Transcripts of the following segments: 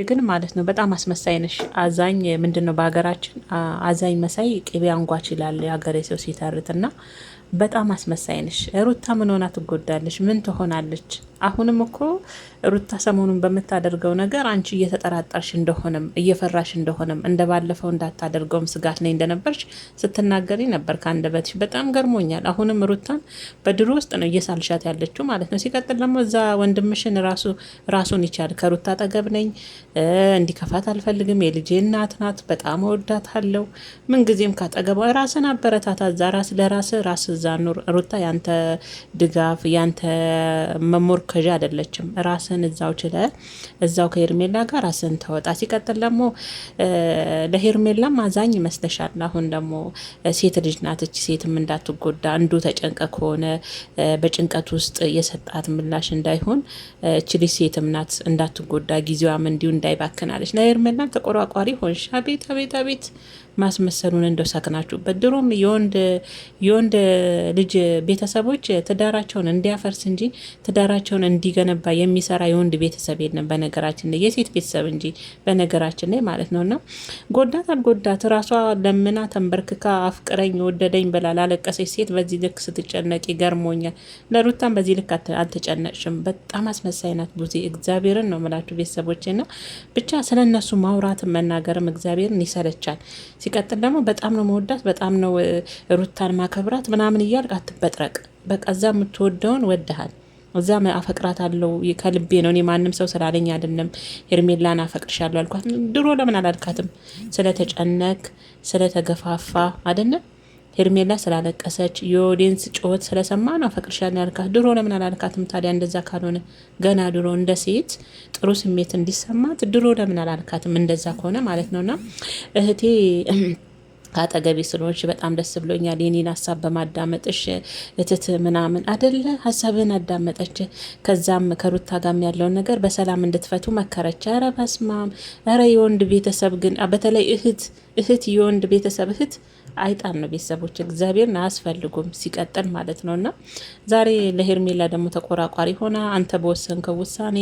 ግን ማለት ነው በጣም አስመሳይ ነሽ። አዛኝ ምንድነው በሀገራችን አዛኝ መሳይ ቅቤ አንጓች ይላል የሀገሬ ሰው ሲተርት እና በጣም አስመሳይ ነሽ። ሩታ ምን ሆና ትጎዳለች? ምን ትሆናለች? አሁንም እኮ ሩታ ሰሞኑን በምታደርገው ነገር አንቺ እየተጠራጠርሽ እንደሆነም እየፈራሽ እንደሆነም እንደ ባለፈው እንዳታደርገውም ስጋት ነኝ እንደነበርሽ ስትናገሪ ነበር ከአንደበትሽ። በጣም ገርሞኛል። አሁንም ሩታን በድሮ ውስጥ ነው እየሳልሻት ያለችው ማለት ነው። ሲቀጥል ደግሞ እዛ ወንድምሽን ራሱን ይቻል ከሩታ አጠገብ ነኝ እንዲከፋት አልፈልግም። የልጄ እናት ናት። በጣም እወዳታለሁ። ምንጊዜም ካጠገቧ ራስን አበረታታ። እዛ ራስ እዛ ኑር። ሩታ ያንተ ድጋፍ ያንተ መሞርከዣ አይደለችም። ራስን እዛው ችለ እዛው ከሄርሜላ ጋር ራስን ተወጣ። ሲቀጥል ደግሞ ለሄርሜላም አዛኝ ይመስለሻል። አሁን ደግሞ ሴት ልጅ ናት። እቺ ሴትም እንዳትጎዳ እንዱ ተጨንቀ ከሆነ በጭንቀት ውስጥ የሰጣት ምላሽ እንዳይሆን እቺ ልጅ ሴትም ናት እንዳትጎዳ ጊዜዋም እንዲሁ እንዳይባክናለች። ለሄርሜላም ተቆራቋሪ ሆንሽ። አቤት አቤት አቤት ማስመሰሉን እንደው ሰክናችሁበት። ድሮም የወንድ ልጅ ቤተሰቦች ትዳራቸውን እንዲያፈርስ እንጂ ትዳራቸውን እንዲገነባ የሚሰራ የወንድ ቤተሰብ የለም። በነገራችን ላይ የሴት ቤተሰብ እንጂ በነገራችን ላይ ማለት ነውና ጎዳት አልጎዳት ራሷ ለምና ተንበርክካ አፍቅረኝ ወደደኝ ብላ ላለቀሰች ሴት በዚህ ልክ ስትጨነቅ ይገርሞኛል። ለሩታም በዚህ ልክ አልተጨነቅሽም። በጣም አስመሳይ ናት ቡዜ። እግዚአብሔርን ነው የምላችሁ ቤተሰቦችና ብቻ ስለነሱ ማውራትም መናገርም እግዚአብሔርን ይሰለቻል። ሲቀጥል ደግሞ በጣም ነው መወዳት፣ በጣም ነው ሩታን ማከብራት ምናምን እያልክ አትበጥረቅ። በቃ እዛ የምትወደውን ወድሃል። እዛ አፈቅራት አለው ከልቤ ነው። እኔ ማንም ሰው ስላለኝ አይደለም ሄርሜላን አፈቅርሻለሁ አልኳት። ድሮ ለምን አላልካትም? ስለተጨነቅ ስለተገፋፋ አይደለም ሄርሜላ ስላለቀሰች የኦዲየንስ ጩኸት ስለሰማ ነው አፈቅርሻለሁ ያልካት። ድሮ ለምን አላልካትም ታዲያ? እንደዛ ካልሆነ ገና ድሮ እንደ ሴት ጥሩ ስሜት እንዲሰማት ድሮ ለምን አላልካትም? እንደዛ ከሆነ ማለት ነውና እህቴ ከአጠገቤ ስለሆንሽ በጣም ደስ ብሎኛል። የኔን ሀሳብ በማዳመጥሽ እትት ምናምን አደለ ሀሳብን አዳመጠች። ከዛም ከሩታ ጋም ያለውን ነገር በሰላም እንድትፈቱ መከረች። ኧረ በስማም! ኧረ የወንድ ቤተሰብ ግን በተለይ እህት የወንድ ቤተሰብ እህት አይጣን ነው ቤተሰቦች እግዚአብሔርን አያስፈልጉም ሲቀጥል ማለት ነው። እና ዛሬ ለሄርሜላ ደግሞ ተቆራቋሪ ሆና አንተ በወሰንከው ውሳኔ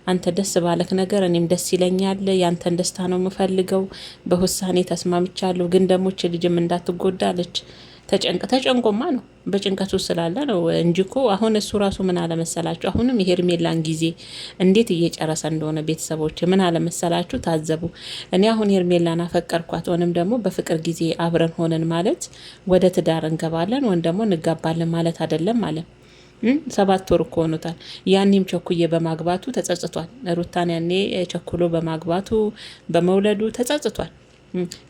አንተ ደስ ባለክ ነገር እኔም ደስ ይለኛል፣ ያንተን ደስታ ነው የምፈልገው፣ በውሳኔ ተስማምቻለሁ፣ ግን ደግሞ እች ልጅም እንዳትጎዳለች ተጨንቆማ ነው በጭንቀቱ ስላለ ነው እንጂ እኮ አሁን እሱ ራሱ ምን አለመሰላችሁ፣ አሁንም የሄርሜላን ጊዜ እንዴት እየጨረሰ እንደሆነ ቤተሰቦች ምን አለመሰላችሁ ታዘቡ። እኔ አሁን ሄርሜላን አፈቀርኳት ወንም ደግሞ በፍቅር ጊዜ አብረን ሆነን ማለት ወደ ትዳር እንገባለን ወን ደግሞ እንጋባለን ማለት አይደለም ማለት 7 ወር እኮ ሆኖታል። ያኔም ቸኩዬ በማግባቱ ተጸጽቷል። ሩታን ያኔ ቸኩሎ በማግባቱ በመውለዱ ተጸጽቷል።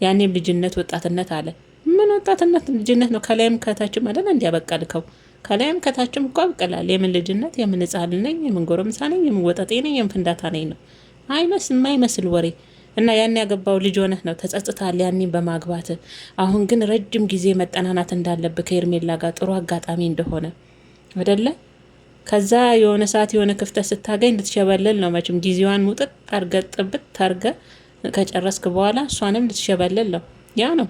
ያኔም ልጅነት ወጣትነት አለ። ምን ወጣትነት ልጅነት ነው? ከላይም ከታችም አይደል እንዲያበቃልከው ከላይም ከታችም እኮ አብቀላል። የምን ልጅነት? የምን ሕፃን ነኝ? የምን ጎረምሳ ነኝ? የምን ወጠጤ ነኝ? የምን ፍንዳታ ነኝ ነው የማይመስል ወሬ። እና ያን ያገባው ልጅ ሆነህ ነው ተጸጽታል ያኔም በማግባት። አሁን ግን ረጅም ጊዜ መጠናናት እንዳለብህ ከሄርሜላ ጋር ጥሩ አጋጣሚ እንደሆነ አይደለ? ከዛ የሆነ ሰዓት የሆነ ክፍተት ስታገኝ ልትሸበለል ነው መቼም። ጊዜዋን ሙጥጥ ታርገ ጥብት ታርገ ከጨረስክ በኋላ እሷንም ልትሸበለል ነው። ያ ነው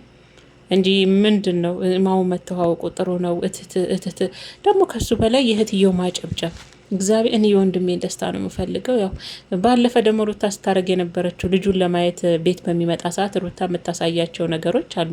እንጂ ምንድን ነው ማው መተዋወቁ ጥሩ ነው። እትት ደግሞ ከሱ በላይ የእህትየው ማጨብጨብ እግዚአብሔር። እኔ የወንድሜን ደስታ ነው የምፈልገው። ያው ባለፈ ደግሞ ሩታ ስታረግ የነበረችው ልጁን ለማየት ቤት በሚመጣ ሰዓት ሩታ የምታሳያቸው ነገሮች አሉ።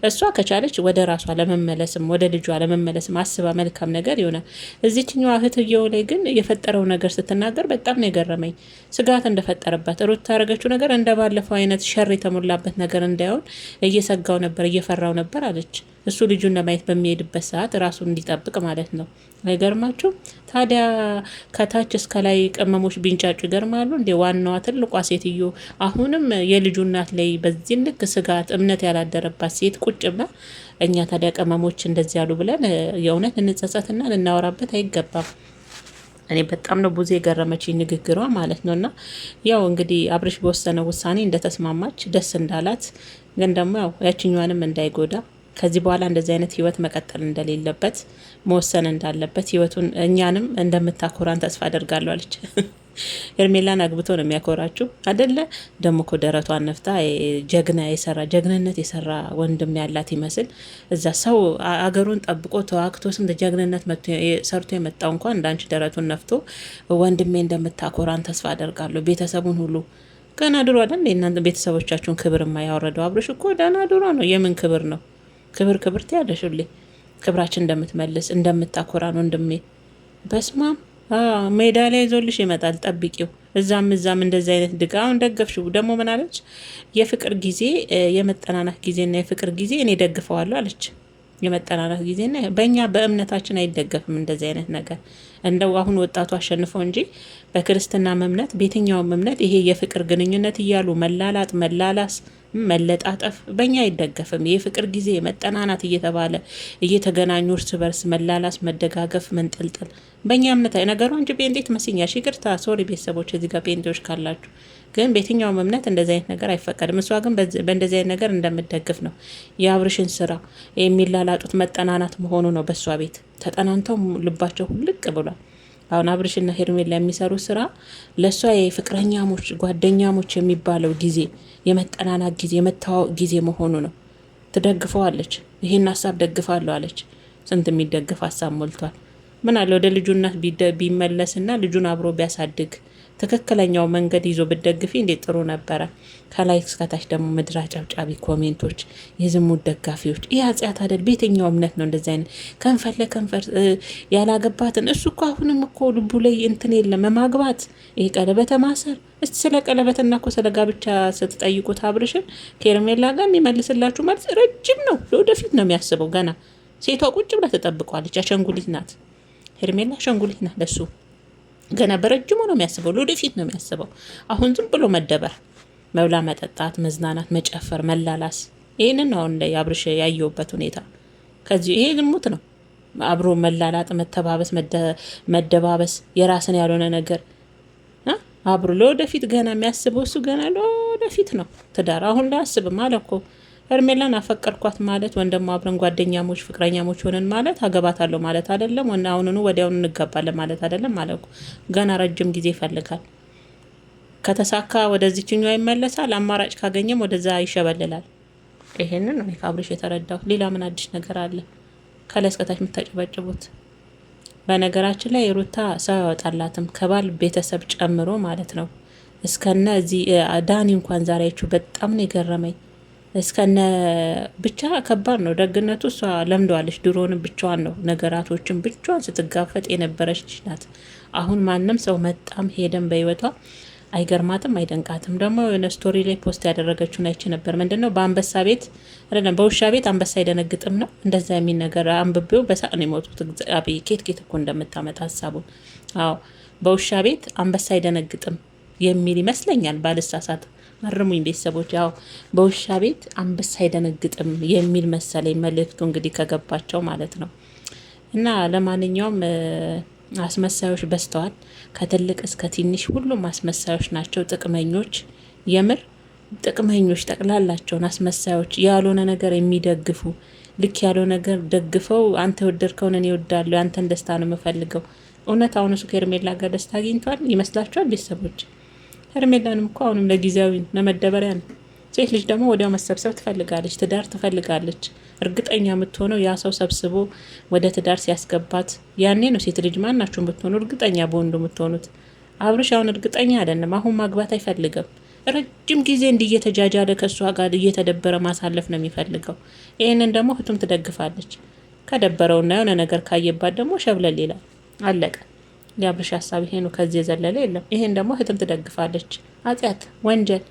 እሷ ከቻለች ወደ ራሷ ለመመለስም ወደ ልጇ ለመመለስም አስባ መልካም ነገር ይሆናል። እዚችኛዋ እህትየው ላይ ግን የፈጠረው ነገር ስትናገር በጣም ነው የገረመኝ። ስጋት እንደፈጠረባት ሩታ ያረገችው ነገር እንደ ባለፈው አይነት ሸር የተሞላበት ነገር እንዳይሆን እየሰጋው ነበር እየፈራው ነበር አለች። እሱ ልጁን ለማየት በሚሄድበት ሰዓት ራሱን እንዲጠብቅ ማለት ነው። አይገርማችሁ ታዲያ? ከታች እስከ ላይ ቅመሞች ቢንጫጩ ይገርማሉ እንዴ? ዋናዋ ትልቋ ሴትዮ አሁንም የልጁ እናት ላይ በዚህ ልክ ስጋት እምነት ያላደረባት ሴት ቁጭ ብላ እኛ ታዲያ ቅመሞች እንደዚህ ያሉ ብለን የእውነት ልንጸጸትና ልናወራበት አይገባም። እኔ በጣም ነው ብዙ የገረመችኝ ንግግሯ ማለት ነውና ያው እንግዲህ አብርሽ በወሰነ ውሳኔ እንደተስማማች ደስ እንዳላት ግን ደግሞ ያው ያችኛዋንም እንዳይጎዳ ከዚህ በኋላ እንደዚህ አይነት ህይወት መቀጠል እንደሌለበት መወሰን እንዳለበት ህይወቱን እኛንም እንደምታኮራን ተስፋ አደርጋለሁ አለች። ሄርሜላን አግብቶ ነው የሚያኮራችሁ አይደለ? ደግሞ እኮ ደረቷን ነፍታ ጀግንነት የሰራ ወንድም ያላት ይመስል እዛ ሰው አገሩን ጠብቆ ተዋግቶ ስንት ጀግንነት ሰርቶ የመጣው እንኳን እንዳንቺ ደረቱን ነፍቶ ወንድሜ እንደምታኮራን ተስፋ አደርጋለሁ። ቤተሰቡን ሁሉ ገና ድሮ አይደል እናንተ ቤተሰቦቻችሁን ክብር የማያወረደው? አብርሽ እኮ ደህና ድሮ ነው። የምን ክብር ነው? ክብር ትያለሽልኝ። ክብራችን እንደምትመልስ እንደምታኮራን ወንድሜ በስማም ሜዳ ላይ ይዞልሽ ይመጣል። ጠብቂው። እዛም እንደዚህ አይነት ድጋ አሁን ደገፍሽው። ደግሞ ምን አለች? የፍቅር ጊዜ የመጠናናት ጊዜና የፍቅር ጊዜ እኔ ደግፈዋለሁ አለች። የመጠናናት ጊዜና በእኛ በእምነታችን አይደገፍም እንደዚህ አይነት ነገር። እንደው አሁን ወጣቱ አሸንፈው እንጂ በክርስትናም እምነት በየትኛውም እምነት ይሄ የፍቅር ግንኙነት እያሉ መላላጥ፣ መላላስ፣ መለጣጠፍ በእኛ አይደገፍም። የፍቅር ጊዜ መጠናናት እየተባለ እየተገናኙ እርስ በርስ መላላስ፣ መደጋገፍ፣ መንጠልጠል በእኛ እምነት ነገሩ እንጂ ጴንጤ ትመስኛሽ። ይቅርታ ሶሪ ቤተሰቦች እዚህ ጋር ጴንጤዎች ካላችሁ ግን በየትኛውም እምነት እንደዚህ አይነት ነገር አይፈቀድም። እሷ ግን በእንደዚህ አይነት ነገር እንደምትደግፍ ነው። የአብርሽን ስራ የሚላላጡት መጠናናት መሆኑ ነው። በእሷ ቤት ተጠናንተው ልባቸው ሁልቅ ብሏል። አሁን አብርሽና ሄርሜላ የሚሰሩ ስራ ለእሷ የፍቅረኛሞች ጓደኛሞች የሚባለው ጊዜ የመጠናናት ጊዜ የመታወቅ ጊዜ መሆኑ ነው። ትደግፈዋለች። ይሄን ሀሳብ ደግፋለሁ አለች። ስንት የሚደግፍ ሀሳብ ሞልቷል። ምን አለ ወደ ልጁ እናት ቢመለስና ልጁን አብሮ ቢያሳድግ ትክክለኛው መንገድ ይዞ ብደግፊ እንዴት ጥሩ ነበረ። ከላይ እስከታች ደግሞ ምድር አጨብጫቢ ኮሜንቶች፣ የዝሙት ደጋፊዎች። ይህ አጽያት አይደል? በየትኛው እምነት ነው እንደዚህ አይነት ከንፈር ለከንፈር ያላገባትን? እሱ እኮ አሁንም እኮ ልቡ ላይ እንትን የለም ማግባት፣ ይህ ቀለበት ማሰር። እስቲ ስለ ቀለበትና እኮ ስለ ጋብቻ ስትጠይቁት አብርሽን ከሄርሜላ ጋር የሚመልስላችሁ ማለት ረጅም ነው። ለወደፊት ነው የሚያስበው። ገና ሴቷ ቁጭ ብላ ትጠብቋለች። አሸንጉሊት ናት ሄርሜላ፣ አሸንጉሊት ናት ለሱ። ገና በረጅሙ ነው የሚያስበው። ለወደፊት ነው የሚያስበው። አሁን ዝም ብሎ መደበር፣ መብላ፣ መጠጣት፣ መዝናናት፣ መጨፈር፣ መላላስ ይህንን ነው እንደ አብርሽ ያየውበት ሁኔታ። ከዚህ ይሄ ዝሙት ነው። አብሮ መላላጥ፣ መተባበስ፣ መደባበስ፣ የራስን ያልሆነ ነገር አብሮ ለወደፊት ገና የሚያስበው እሱ ገና ለወደፊት ነው። ትዳር አሁን ላይ አስብም አለ እኮ። ሄርሜላን አፈቀርኳት ማለት ወይም ደግሞ አብረን ጓደኛሞች ፍቅረኛሞች ሆነን ማለት አገባታለሁ ማለት አይደለም። ወና አሁንኑ ወዲያውኑ እንጋባለን ማለት አይደለም ማለት እኮ። ገና ረጅም ጊዜ ይፈልጋል። ከተሳካ ወደዚህኛው ይመለሳል። አማራጭ ካገኘም ወደዛ ይሸበልላል። ይሄንን ነው ከአብርሽ የተረዳው። ሌላ ምን አዲስ ነገር አለ? ከላይ እስከታች የምታጨበጭቡት። በነገራችን ላይ ሩታ ሰው ያወጣላትም ከባል ቤተሰብ ጨምሮ ማለት ነው። እስከነ እዚህ ዳኒ እንኳን ዛሬ አይቼው በጣም ነው የገረመኝ። እስከነ ብቻ ከባድ ነው። ደግነቱ እሷ ለምደዋለች። ድሮንም ብቻዋን ነው ነገራቶችን ብቻዋን ስትጋፈጥ የነበረች ናት። አሁን ማንም ሰው መጣም ሄደም በህይወቷ አይገርማትም፣ አይደንቃትም። ደግሞ የሆነ ስቶሪ ላይ ፖስት ያደረገችውን አይቼ ነበር። ምንድነው በአንበሳ ቤት አይደለም በውሻ ቤት አንበሳ አይደነግጥም ነው እንደዛ የሚል ነገር አንብቤው በሳቅ ነው የሞቱት። እግዚአብሔር ኬት እኮ እንደምታመጣ ሀሳቡን። አዎ በውሻ ቤት አንበሳ አይደነግጥም የሚል ይመስለኛል ባልሳሳት። መርሙኝ ቤተሰቦች። ያው በውሻ ቤት አንበሳ አይደነግጥም የሚል መሰለኝ መልእክቱ እንግዲህ ከገባቸው ማለት ነው። እና ለማንኛውም አስመሳዮች በዝተዋል። ከትልቅ እስከ ትንሽ ሁሉም አስመሳዮች ናቸው። ጥቅመኞች፣ የምር ጥቅመኞች ጠቅላላቸውን አስመሳዮች፣ ያልሆነ ነገር የሚደግፉ ልክ ያልሆነ ነገር ደግፈው አንተ የወደድከውን እኔ እወዳለሁ፣ አንተን ደስታ ነው የምፈልገው። እውነት አሁን እሱ ከሄርሜላ ጋር ደስታ አግኝቷል ይመስላችኋል ቤተሰቦች? ሄርሜላንም እኮ አሁንም ለጊዜያዊ ለመደበሪያ ነው። ሴት ልጅ ደግሞ ወዲያው መሰብሰብ ትፈልጋለች፣ ትዳር ትፈልጋለች። እርግጠኛ የምትሆነው ያ ሰው ሰብስቦ ወደ ትዳር ሲያስገባት ያኔ ነው። ሴት ልጅ ማናችሁም ብትሆኑ እርግጠኛ በወንዱ የምትሆኑት። አብርሽ አሁን እርግጠኛ አይደለም። አሁን ማግባት አይፈልግም። ረጅም ጊዜ እንዲህ እየተጃጃለ ከእሷ ጋር እየተደበረ ማሳለፍ ነው የሚፈልገው። ይህንን ደግሞ እህቱም ትደግፋለች። ከደበረውና የሆነ ነገር ካየባት ደግሞ ሸብለል ይላል። አለቀ። የአብርሽ ሀሳብ ይሄ ነው። ከዚህ የዘለለ የለም። ይሄን ደግሞ እህትም ትደግፋለች። ኃጢአት፣ ወንጀል